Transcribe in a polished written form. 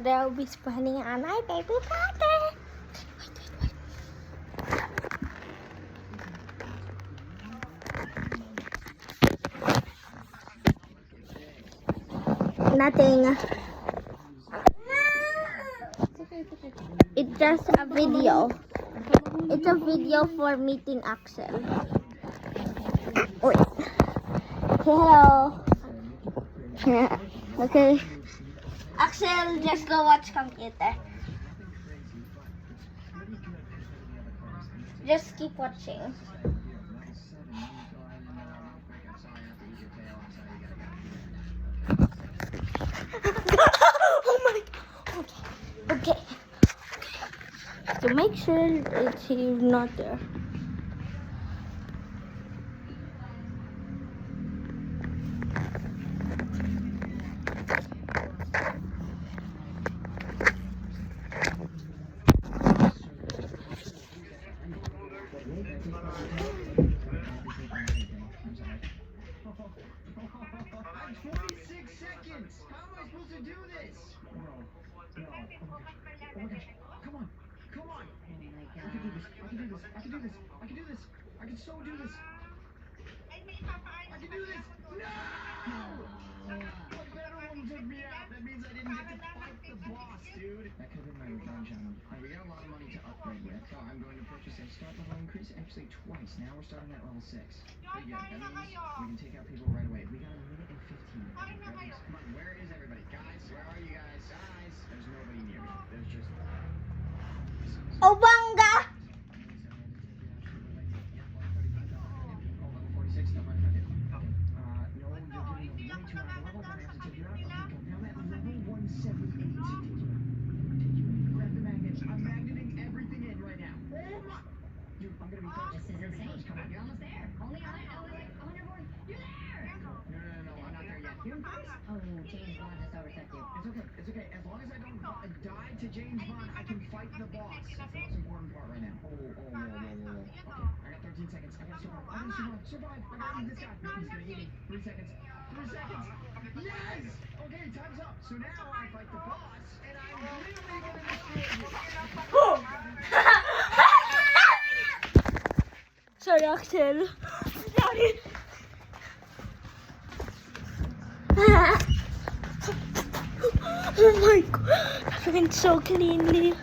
They'll be spending a night baby party. Nothing. It's just a video. It's a video for meeting Axel. Wait. Hello. Okay. Axel, just go watch computer. Just keep watching. Oh my God. Okay. To make sure it's not there. We got a lot of money to upgrade with, so I'm going to purchase a start level increase actually twice. Now we're starting at level 6. Pretty good. That means we can take out people right away. We got a minute and 15. Come on, where is everybody? Guys, where are you guys? Guys, there's nobody near me. There's just... Oh, bangga! Level 46, no, you're giving them way too high level, but I have to take you out. Okay, now at level 178. I'm magneting everything in right now. Oh my! Dude, I'm gonna be first. This is insane. Come on, you're almost there. Only like 100 more. You're there! No, I'm not there yet. You're first? Oh, James Bond just overtook you. It's okay. As long as I don't die to James Bond, I can fight the boss. That's the most important part right now. Whoa. Okay, I got 13 seconds. I gotta survive. I gotta eat this guy. No, he's gonna eat me. 3 seconds. 3 seconds. Yes! Okay, time's up. So now I fight the boss, and I'm literally gonna destroy you. Sorry, Axel. Sorry. Oh my God, that went so cleanly.